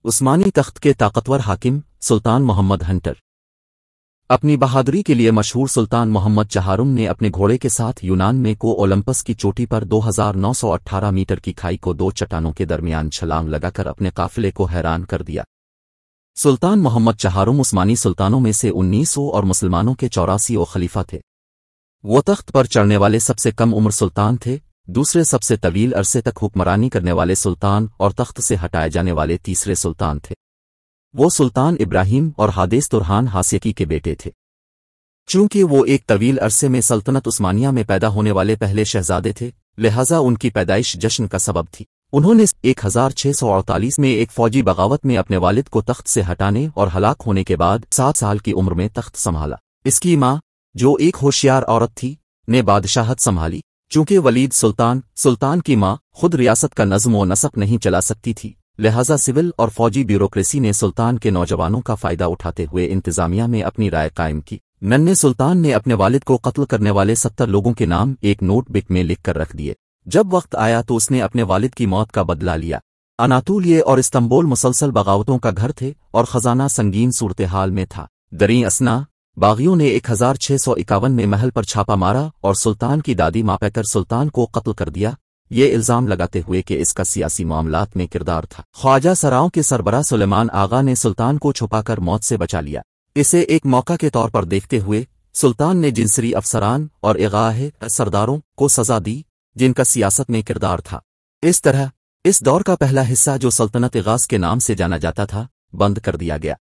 عثمانی تخت کے طاقتور حاکم سلطان محمد ہنٹر اپنی بہادری کے لیے مشہور سلطان محمد چہارم نے اپنے گھوڑے کے ساتھ یونان میں کو اولمپس کی چوٹی پر 2918 میٹر کی کھائی کو دو چٹانوں کے درمیان چھلانگ لگا کر اپنے قافلے کو حیران کر دیا۔ سلطان محمد چہارم عثمانی سلطانوں میں سے 1900 اور مسلمانوں کے 84 خلیفہ تھے۔ وہ تخت پر چڑھنے والے سب سے کم عمر سلطان تھے، دوسرے سب سے طویل عرصے تک حکمرانی کرنے والے سلطان اور تخت سے ہٹائے جانے والے تیسرے سلطان تھے۔ وہ سلطان ابراہیم اور حادث ترہان حاسیکی کے بیٹے تھے۔ چونکہ وہ ایک طویل عرصے میں سلطنت عثمانیہ میں پیدا ہونے والے پہلے شہزادے تھے، لہذا ان کی پیدائش جشن کا سبب تھی۔ انہوں نے 1648 میں ایک فوجی بغاوت میں اپنے والد کو تخت سے ہٹانے اور ہلاک ہونے کے بعد 7 سال کی عمر میں تخت سنبھالا۔ اس کی ماں، جو ایک ہوشیار عورت تھی، نے بادشاہت سنبھالی۔ چونکہ ولید سلطان کی ماں خود ریاست کا نظم و نسق نہیں چلا سکتی تھی، لہذا سول اور فوجی بیوروکریسی نے سلطان کے نوجوانوں کا فائدہ اٹھاتے ہوئے انتظامیہ میں اپنی رائے قائم کی۔ ننھے سلطان نے اپنے والد کو قتل کرنے والے 70 لوگوں کے نام ایک نوٹ بک میں لکھ کر رکھ دیے۔ جب وقت آیا تو اس نے اپنے والد کی موت کا بدلہ لیا۔ اناطولیہ اور استنبول مسلسل بغاوتوں کا گھر تھے اور خزانہ سنگین صورتحال میں تھا۔ دریں اثنا باغیوں نے 1651 میں محل پر چھاپا مارا اور سلطان کی دادی ماں پیکر سلطان کو قتل کر دیا، یہ الزام لگاتے ہوئے کہ اس کا سیاسی معاملات میں کردار تھا۔ خواجہ سراؤں کے سربراہ سلیمان آغا نے سلطان کو چھپا کر موت سے بچا لیا۔ اسے ایک موقع کے طور پر دیکھتے ہوئے سلطان نے جنسری افسران اور اغاہے سرداروں کو سزا دی جن کا سیاست میں کردار تھا۔ اس طرح اس دور کا پہلا حصہ، جو سلطنت غاز کے نام سے جانا جاتا تھا، بند کر دیا گیا۔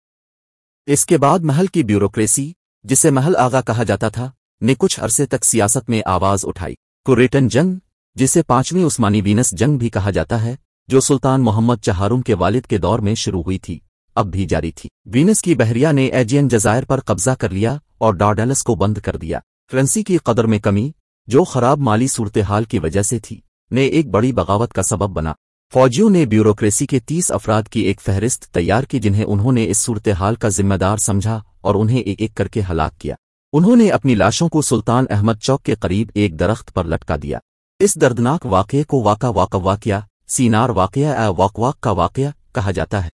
اس کے بعد محل کی بیوروکریسی، جسے محل آغا کہا جاتا تھا، نے کچھ عرصے تک سیاست میں آواز اٹھائی۔ کوریٹن جنگ، جسے 5ویں عثمانی وینس جنگ بھی کہا جاتا ہے، جو سلطان محمد چہارم کے والد کے دور میں شروع ہوئی تھی، اب بھی جاری تھی۔ وینس کی بحریہ نے ایجین جزائر پر قبضہ کر لیا اور ڈارڈیلس کو بند کر دیا۔ کرنسی کی قدر میں کمی، جو خراب مالی صورتحال کی وجہ سے تھی، نے ایک بڑی بغاوت کا سبب بنا۔ فوجیوں نے بیوروکریسی کے 30 افراد کی ایک فہرست تیار کی جنہیں انہوں نے اس صورتحال کا ذمہ دار سمجھا اور انہیں ایک ایک کر کے ہلاک کیا۔ انہوں نے اپنی لاشوں کو سلطان احمد چوک کے قریب ایک درخت پر لٹکا دیا۔ اس دردناک واقعے کو واقعہ سینار واقعہ واق کا واقعہ کہا جاتا ہے۔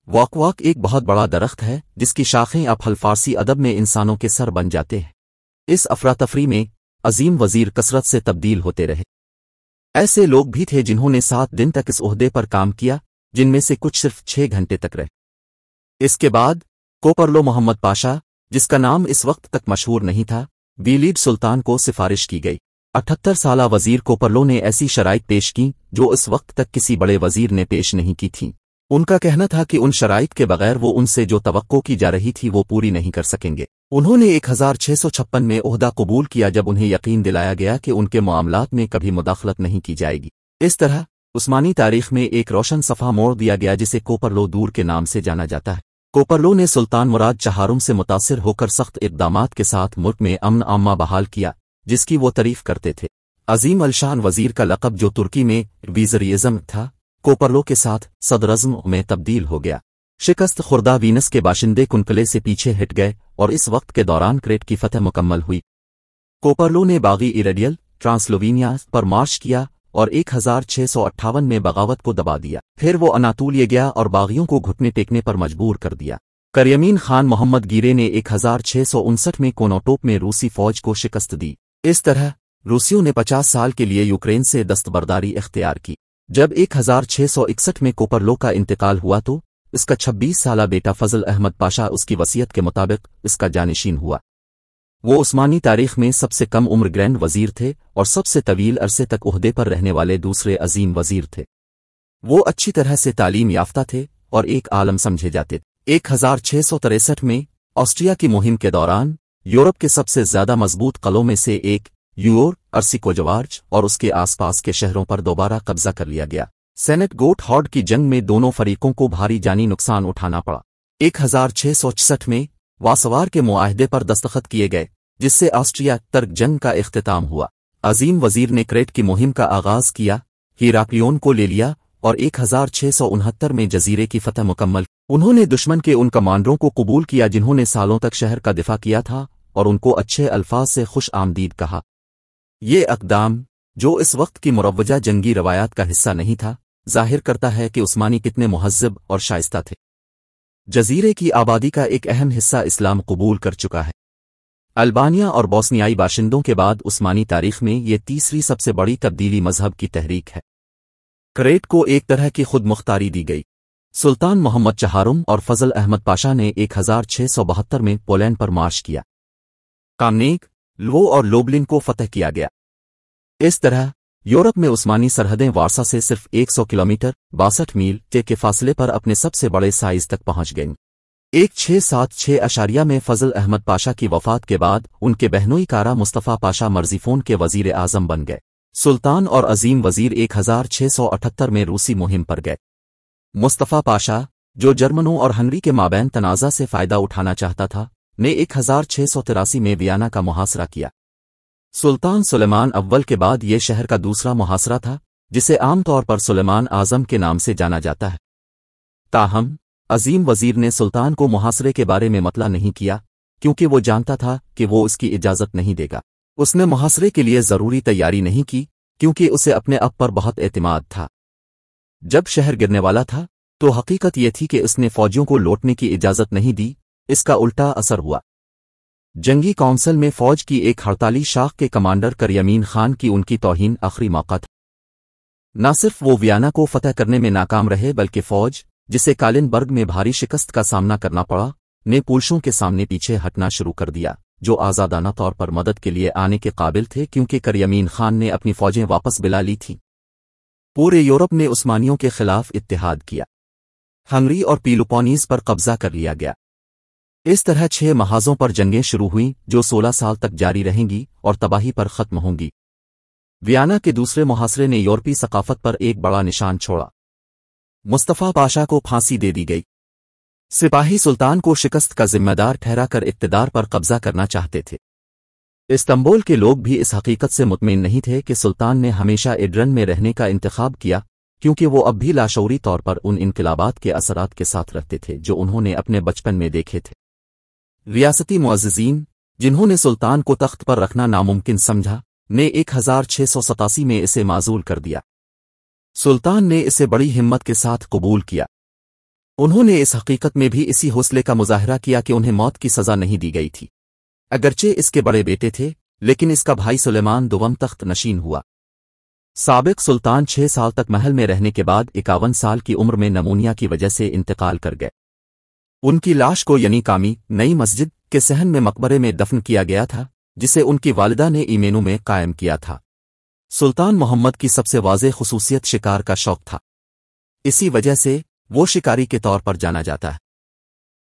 واق ایک بہت بڑا درخت ہے جس کی شاخیں اب فارسی ادب میں انسانوں کے سر بن جاتے ہیں۔ اس افراتفری میں عظیم وزیر کثرت سے تبدیل ہوتے رہے۔ ایسے لوگ بھی تھے جنہوں نے 7 دن تک اس عہدے پر کام کیا، جن میں سے کچھ صرف 6 گھنٹے تک رہے۔ اس کے بعد کوپرلو محمد پاشا، جس کا نام اس وقت تک مشہور نہیں تھا، ویلید سلطان کو سفارش کی گئی۔ 78 سالہ وزیر کوپرلو نے ایسی شرائط پیش کی جو اس وقت تک کسی بڑے وزیر نے پیش نہیں کی تھیں۔ ان کا کہنا تھا کہ ان شرائط کے بغیر وہ ان سے جو توقع کی جا رہی تھی وہ پوری نہیں کر سکیں گے۔ انہوں نے 1656 میں عہدہ قبول کیا جب انہیں یقین دلایا گیا کہ ان کے معاملات میں کبھی مداخلت نہیں کی جائے گی۔ اس طرح عثمانی تاریخ میں ایک روشن صفحہ موڑ دیا گیا جسے کوپرلو دور کے نام سے جانا جاتا ہے۔ کوپرلو نے سلطان مراد چہارم سے متاثر ہو کر سخت اقدامات کے ساتھ ملک میں امن عامہ بحال کیا، جس کی وہ تعریف کرتے تھے۔ عظیم الشان وزیر کا لقب، جو ترکی میں ویزریزم تھا، کوپرلو کے ساتھ صدرزم میں تبدیل ہو گیا۔ شکست خوردہ وینس کے باشندے کنکلے سے پیچھے ہٹ گئے اور اس وقت کے دوران کریٹ کی فتح مکمل ہوئی۔ کوپرلو نے باغی ایریڈیل ٹرانسلوینیا پر مارچ کیا اور 1658 میں بغاوت کو دبا دیا۔ پھر وہ اناطولیہ گیا اور باغیوں کو گھٹنے ٹیکنے پر مجبور کر دیا۔ کریمین خان محمد گیرے نے 1659 میں کونوٹوپ میں روسی فوج کو شکست دی۔ اس طرح روسیوں نے 50 سال کے لیے یوکرین سے دستبرداری اختیار کی۔ جب 1661 میں کوپرلو کا انتقال ہوا تو اس کا 26 سالہ بیٹا فضل احمد پاشا اس کی وصیت کے مطابق اس کا جانشین ہوا۔ وہ عثمانی تاریخ میں سب سے کم عمر گرینڈ وزیر تھے اور سب سے طویل عرصے تک عہدے پر رہنے والے دوسرے عظیم وزیر تھے۔ وہ اچھی طرح سے تعلیم یافتہ تھے اور ایک عالم سمجھے جاتے تھے۔ 1663 میں آسٹریا کی مہم کے دوران یورپ کے سب سے زیادہ مضبوط قلعوں میں سے ایک یور ارسیکوجوارج اور اس کے آس پاس کے شہروں پر دوبارہ قبضہ کر لیا گیا۔ سینٹ گوٹ ہارڈ کی جنگ میں دونوں فریقوں کو بھاری جانی نقصان اٹھانا پڑا۔ 1666 میں واسوار کے معاہدے پر دستخط کیے گئے، جس سے آسٹریا ترک جنگ کا اختتام ہوا۔ عظیم وزیر نے کریٹ کی مہم کا آغاز کیا، ہیراکلیون کو لے لیا اور 1669 میں جزیرے کی فتح مکمل۔ انہوں نے دشمن کے ان کمانڈروں کو قبول کیا جنہوں نے سالوں تک شہر کا دفاع کیا تھا اور ان کو اچھے الفاظ سے خوش آمدید کہا۔ یہ اقدام، جو اس وقت کی مروجہ جنگی روایات کا حصہ نہیں تھا، ظاہر کرتا ہے کہ عثمانی کتنے مہذب اور شائستہ تھے۔ جزیرے کی آبادی کا ایک اہم حصہ اسلام قبول کر چکا ہے۔ البانیہ اور بوسنیائی باشندوں کے بعد عثمانی تاریخ میں یہ تیسری سب سے بڑی تبدیلی مذہب کی تحریک ہے۔ کریٹ کو ایک طرح کی خود مختاری دی گئی۔ سلطان محمد چہارم اور فضل احمد پاشا نے 1672 میں پولینڈ پر مارچ کیا۔ کامنیگ، لوو اور لوبلن کو فتح کیا گیا۔ اس طرح یورپ میں عثمانی سرحدیں وارسا سے صرف 100 کلومیٹر 62 میل کے فاصلے پر اپنے سب سے بڑے سائز تک پہنچ گئیں۔ 1676 میں فضل احمد پاشا کی وفات کے بعد ان کے بہنوئی کارا مصطفیٰ پاشا مرزیفون کے وزیر اعظم بن گئے۔ سلطان اور عظیم وزیر 1678 میں روسی مہم پر گئے۔ مصطفیٰ پاشا، جو جرمنوں اور ہنگری کے مابین تنازع سے فائدہ اٹھانا چاہتا تھا، نے 1683 میں ویانا کا محاصرہ کیا۔ سلطان سلیمان اول کے بعد یہ شہر کا دوسرا محاصرہ تھا، جسے عام طور پر سلیمان اعظم کے نام سے جانا جاتا ہے۔ تاہم عظیم وزیر نے سلطان کو محاصرے کے بارے میں مطلع نہیں کیا، کیونکہ وہ جانتا تھا کہ وہ اس کی اجازت نہیں دے گا۔ اس نے محاصرے کے لیے ضروری تیاری نہیں کی، کیونکہ اسے اپنے آپ پر بہت اعتماد تھا۔ جب شہر گرنے والا تھا تو حقیقت یہ تھی کہ اس نے فوجیوں کو لوٹنے کی اجازت نہیں دی، اس کا الٹا اثر ہوا۔ جنگی کونسل میں فوج کی ایک ہڑتالی شاخ کے کمانڈر کریمین خان کی ان کی توہین آخری موقع تھا۔ نہ صرف وہ ویانا کو فتح کرنے میں ناکام رہے بلکہ فوج، جسے کالن برگ میں بھاری شکست کا سامنا کرنا پڑا، نے پولشوں کے سامنے پیچھے ہٹنا شروع کر دیا، جو آزادانہ طور پر مدد کے لیے آنے کے قابل تھے کیونکہ کریمین خان نے اپنی فوجیں واپس بلا لی تھیں۔ پورے یورپ نے عثمانیوں کے خلاف اتحاد کیا۔ ہنگری اور پیلوپونیز پر قبضہ کر لیا گیا۔ اس طرح 6 محاذوں پر جنگیں شروع ہوئیں جو 16 سال تک جاری رہیں گی اور تباہی پر ختم ہوں گی۔ ویانا کے دوسرے محاصرے نے یورپی ثقافت پر ایک بڑا نشان چھوڑا۔ مصطفیٰ پاشا کو پھانسی دے دی گئی۔ سپاہی سلطان کو شکست کا ذمہ دار ٹھہرا کر اقتدار پر قبضہ کرنا چاہتے تھے۔ استنبول کے لوگ بھی اس حقیقت سے مطمئن نہیں تھے کہ سلطان نے ہمیشہ ایڈرن میں رہنے کا انتخاب کیا، کیونکہ وہ اب بھی لاشعوری طور پر ان انقلابات کے اثرات کے ساتھ رہتے تھے جو انہوں نے اپنے بچپن میں دیکھے تھے۔ ریاستی معززین، جنہوں نے سلطان کو تخت پر رکھنا ناممکن سمجھا، نے 1687 میں اسے معزول کر دیا۔ سلطان نے اسے بڑی ہمت کے ساتھ قبول کیا۔ انہوں نے اس حقیقت میں بھی اسی حوصلے کا مظاہرہ کیا کہ انہیں موت کی سزا نہیں دی گئی تھی۔ اگرچہ اس کے بڑے بیٹے تھے، لیکن اس کا بھائی سلیمان دوم تخت نشین ہوا۔ سابق سلطان 6 سال تک محل میں رہنے کے بعد 51 سال کی عمر میں نمونیا کی وجہ سے انتقال کر گئے۔ ان کی لاش کو یعنی کامی نئی مسجد کے صحن میں مقبرے میں دفن کیا گیا تھا، جسے ان کی والدہ نے ایمینو میں قائم کیا تھا۔ سلطان محمد کی سب سے واضح خصوصیت شکار کا شوق تھا۔ اسی وجہ سے وہ شکاری کے طور پر جانا جاتا ہے۔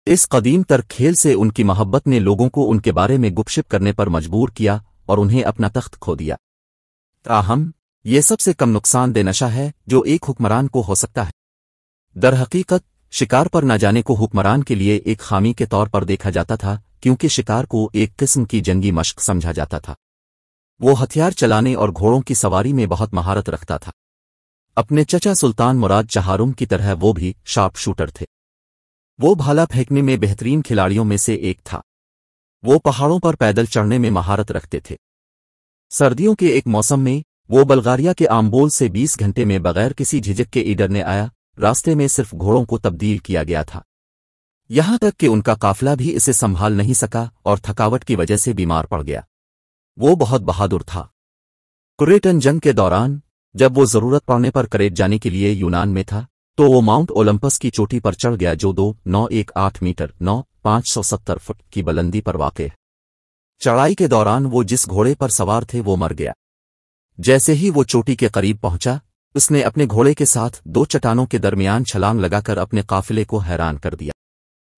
اس قدیم تر کھیل سے ان کی محبت نے لوگوں کو ان کے بارے میں گپ شپ کرنے پر مجبور کیا اور انہیں اپنا تخت کھو دیا۔ تاہم یہ سب سے کم نقصان دہ نشہ ہے جو ایک حکمران کو ہو سکتا ہے۔ در حقیقت شکار پر نہ جانے کو حکمران کے لیے ایک خامی کے طور پر دیکھا جاتا تھا، کیونکہ شکار کو ایک قسم کی جنگی مشق سمجھا جاتا تھا۔ وہ ہتھیار چلانے اور گھوڑوں کی سواری میں بہت مہارت رکھتا تھا۔ اپنے چچا سلطان مراد چہارم کی طرح وہ بھی شارپ شوٹر تھے۔ وہ بھالا پھینکنے میں بہترین کھلاڑیوں میں سے ایک تھا۔ وہ پہاڑوں پر پیدل چڑھنے میں مہارت رکھتے تھے۔ سردیوں کے ایک موسم میں وہ بلغاریہ کے آمبول سے 20 گھنٹے میں بغیر کسی جھجک کے ایڈر نے آیا۔ راستے میں صرف گھوڑوں کو تبدیل کیا گیا تھا، یہاں تک کہ ان کا قافلہ بھی اسے سنبھال نہیں سکا اور تھکاوٹ کی وجہ سے بیمار پڑ گیا۔ وہ بہت بہادر تھا۔ کریٹن جنگ کے دوران جب وہ ضرورت پڑنے پر کریٹ جانے کے لیے یونان میں تھا تو وہ ماؤنٹ اولمپس کی چوٹی پر چڑھ گیا جو 2,918 میٹر 9,570 فٹ کی بلندی پر واقع ہے۔ چڑھائی کے دوران وہ جس گھوڑے پر سوار تھے وہ مر گیا۔ جیسے ہی وہ چوٹی کے قریب پہنچا، اس نے اپنے گھوڑے کے ساتھ 2 چٹانوں کے درمیان چھلانگ لگا کر اپنے قافلے کو حیران کر دیا۔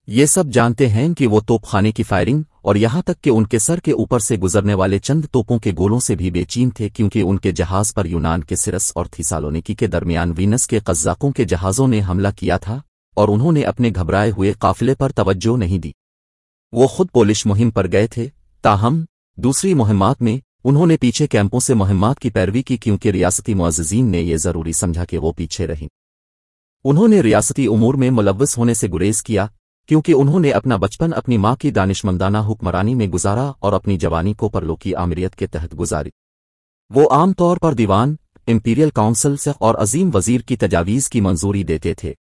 یہ سب جانتے ہیں کہ وہ توپ خانے کی فائرنگ اور یہاں تک کہ ان کے سر کے اوپر سے گزرنے والے چند توپوں کے گولوں سے بھی بے چین تھے، کیونکہ ان کے جہاز پر یونان کے سرس اور تھیسالونیکی کے درمیان وینس کے قزاقوں کے جہازوں نے حملہ کیا تھا اور انہوں نے اپنے گھبرائے ہوئے قافلے پر توجہ نہیں دی۔ وہ خود پولش مہم پر گئے تھے، تاہم دوسری مہمات میں انہوں نے پیچھے کیمپوں سے مہمات کی پیروی کی، کیونکہ ریاستی معززین نے یہ ضروری سمجھا کہ وہ پیچھے رہیں۔ انہوں نے ریاستی امور میں ملوث ہونے سے گریز کیا، کیونکہ انہوں نے اپنا بچپن اپنی ماں کی دانشمندانہ حکمرانی میں گزارا اور اپنی جوانی کو پرلو کی آمریت کے تحت گزاری۔ وہ عام طور پر دیوان امپیریل کاؤنسل سے اور عظیم وزیر کی تجاویز کی منظوری دیتے تھے۔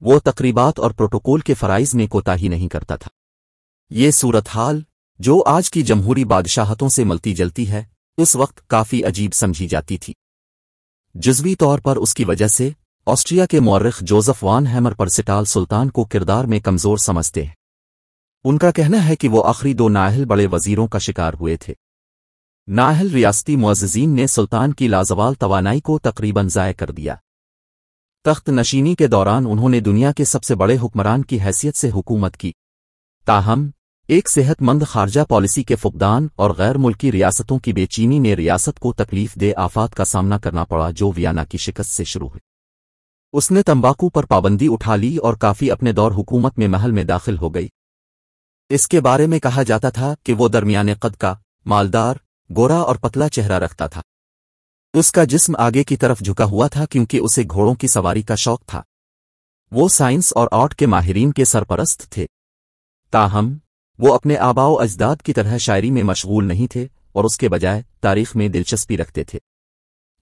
وہ تقریبات اور پروٹوکول کے فرائض میں کوتاہی نہیں کرتا تھا۔ یہ صورتحال، جو آج کی جمہوری بادشاہتوں سے ملتی جلتی ہے، اس وقت کافی عجیب سمجھی جاتی تھی۔ جزوی طور پر اس کی وجہ سے آسٹریا کے مورخ جوزف وان ہیمر پرسٹال سلطان کو کردار میں کمزور سمجھتے ہیں۔ ان کا کہنا ہے کہ وہ آخری 2 نااہل بڑے وزیروں کا شکار ہوئے تھے۔ نااہل ریاستی معززین نے سلطان کی لازوال توانائی کو تقریباً ضائع کر دیا۔ تخت نشینی کے دوران انہوں نے دنیا کے سب سے بڑے حکمران کی حیثیت سے حکومت کی، تاہم ایک صحت مند خارجہ پالیسی کے فقدان اور غیر ملکی ریاستوں کی بے چینی نے ریاست کو تکلیف دہ آفات کا سامنا کرنا پڑا جو ویانا کی شکست سے شروع ہوئی۔ اس نے تمباکو پر پابندی اٹھا لی اور کافی اپنے دور حکومت میں محل میں داخل ہو گئی۔ اس کے بارے میں کہا جاتا تھا کہ وہ درمیانے قد کا، مالدار، گورا اور پتلا چہرہ رکھتا تھا۔ اس کا جسم آگے کی طرف جھکا ہوا تھا کیونکہ اسے گھوڑوں کی سواری کا شوق تھا۔ وہ سائنس اور آرٹ کے ماہرین کے سرپرست تھے، تاہم وہ اپنے آباء و اجداد کی طرح شاعری میں مشغول نہیں تھے اور اس کے بجائے تاریخ میں دلچسپی رکھتے تھے۔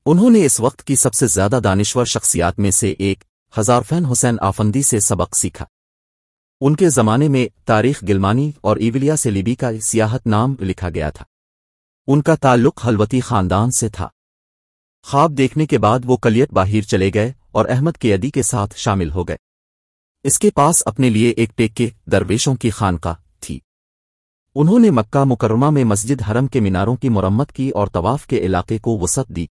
انہوں نے اس وقت کی سب سے زیادہ دانشور شخصیات میں سے ایک ہزارفین حسین آفندی سے سبق سیکھا۔ ان کے زمانے میں تاریخ گلمانی اور ایولیا سے لیبی کا سیاحت نام لکھا گیا تھا۔ ان کا تعلق حلوتی خاندان سے تھا۔ خواب دیکھنے کے بعد وہ کلیت باہر چلے گئے اور احمد قیدی کے ساتھ شامل ہو گئے۔ اس کے پاس اپنے لیے ایک ٹیکے درویشوں کی خانقاہ تھی۔ انہوں نے مکہ مکرمہ میں مسجد حرم کے میناروں کی مرمت کی اور طواف کے علاقے کو وسعت دی۔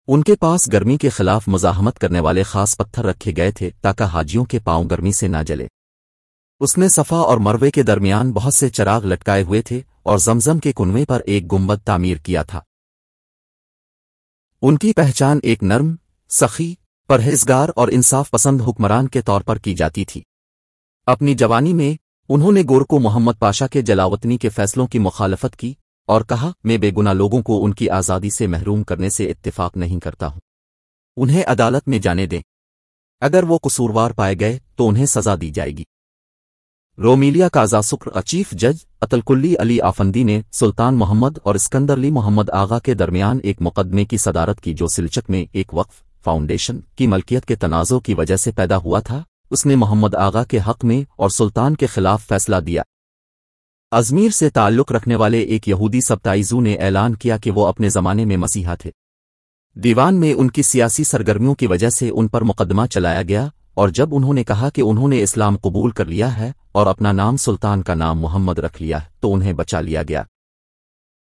ان کے پاس گرمی کے خلاف مزاحمت کرنے والے خاص پتھر رکھے گئے تھے تاکہ حاجیوں کے پاؤں گرمی سے نہ جلے۔ اس نے صفا اور مروے کے درمیان بہت سے چراغ لٹکائے ہوئے تھے اور زمزم کے کنویں پر ایک گنبد تعمیر کیا تھا۔ ان کی پہچان ایک نرم، سخی، پرہیزگار اور انصاف پسند حکمران کے طور پر کی جاتی تھی۔ اپنی جوانی میں انہوں نے گورکو محمد پاشا کے جلاوطنی کے فیصلوں کی مخالفت کی اور کہا، میں بے گناہ لوگوں کو ان کی آزادی سے محروم کرنے سے اتفاق نہیں کرتا ہوں، انہیں عدالت میں جانے دیں، اگر وہ قصوروار پائے گئے تو انہیں سزا دی جائے گی۔ رومیلیا کا ازاسکر چیف جج اتلکلی علی آفندی نے سلطان محمد اور اسکندرلی محمد آغا کے درمیان ایک مقدمے کی صدارت کی جو سلچک میں ایک وقف فاؤنڈیشن کی ملکیت کے تنازع کی وجہ سے پیدا ہوا تھا۔ اس نے محمد آغا کے حق میں اور سلطان کے خلاف فیصلہ دیا۔ ازمیر سے تعلق رکھنے والے ایک یہودی سبتائیزو نے اعلان کیا کہ وہ اپنے زمانے میں مسیحا تھے۔ دیوان میں ان کی سیاسی سرگرمیوں کی وجہ سے ان پر مقدمہ چلایا گیا، اور جب انہوں نے کہا کہ انہوں نے اسلام قبول کر لیا ہے اور اپنا نام سلطان کا نام محمد رکھ لیا ہے تو انہیں بچا لیا گیا۔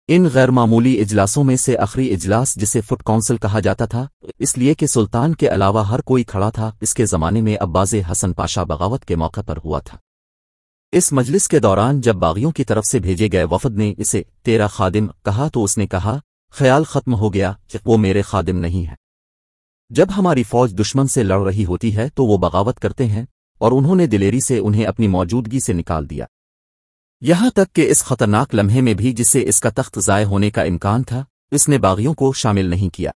ان غیر معمولی اجلاسوں میں سے آخری اجلاس، جسے فٹ کونسل کہا جاتا تھا، اس لیے کہ سلطان کے علاوہ ہر کوئی کھڑا تھا، اس کے زمانے میں عباس حسن پاشا بغاوت کے موقع پر ہوا تھا۔ اس مجلس کے دوران جب باغیوں کی طرف سے بھیجے گئے وفد نے اسے تیرا خادم کہا تو اس نے کہا، خیال ختم ہو گیا کہ وہ میرے خادم نہیں ہے۔ جب ہماری فوج دشمن سے لڑ رہی ہوتی ہے تو وہ بغاوت کرتے ہیں، اور انہوں نے دلیری سے انہیں اپنی موجودگی سے نکال دیا، یہاں تک کہ اس خطرناک لمحے میں بھی جسے اس کا تخت ضائع ہونے کا امکان تھا، اس نے باغیوں کو شامل نہیں کیا۔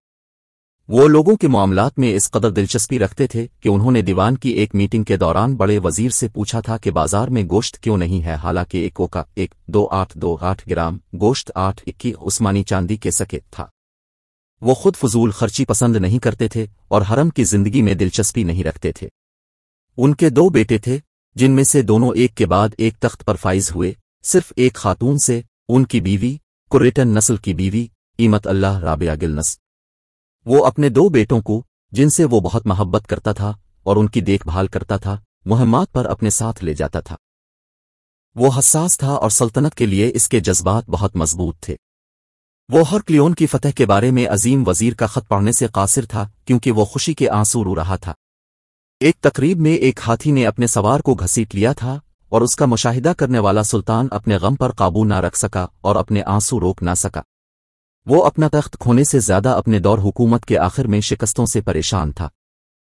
وہ لوگوں کے معاملات میں اس قدر دلچسپی رکھتے تھے کہ انہوں نے دیوان کی ایک میٹنگ کے دوران بڑے وزیر سے پوچھا تھا کہ بازار میں گوشت کیوں نہیں ہے، حالانکہ ایک اوکا 1.2828 گرام گوشت 8.21 عثمانی چاندی کے سکے تھا۔ وہ خود فضول خرچی پسند نہیں کرتے تھے اور حرم کی زندگی میں دلچسپی نہیں رکھتے تھے۔ ان کے 2 بیٹے تھے، جن میں سے دونوں ایک کے بعد ایک تخت پر فائز ہوئے، صرف ایک خاتون سے، ان کی بیوی قریٹن نسل کی بیوی ایمت اللہ رابعہ گلنس۔ وہ اپنے 2 بیٹوں کو، جن سے وہ بہت محبت کرتا تھا اور ان کی دیکھ بھال کرتا تھا، مہمات پر اپنے ساتھ لے جاتا تھا۔ وہ حساس تھا اور سلطنت کے لیے اس کے جذبات بہت مضبوط تھے۔ وہ ہرکلیون کی فتح کے بارے میں عظیم وزیر کا خط پڑھنے سے قاصر تھا کیونکہ وہ خوشی کے آنسو رو رہا تھا۔ ایک تقریب میں ایک ہاتھی نے اپنے سوار کو گھسیٹ لیا تھا اور اس کا مشاہدہ کرنے والا سلطان اپنے غم پر قابو نہ رکھ سکا اور اپنے آنسو روک نہ سکا۔ وہ اپنا تخت کھونے سے زیادہ اپنے دور حکومت کے آخر میں شکستوں سے پریشان تھا۔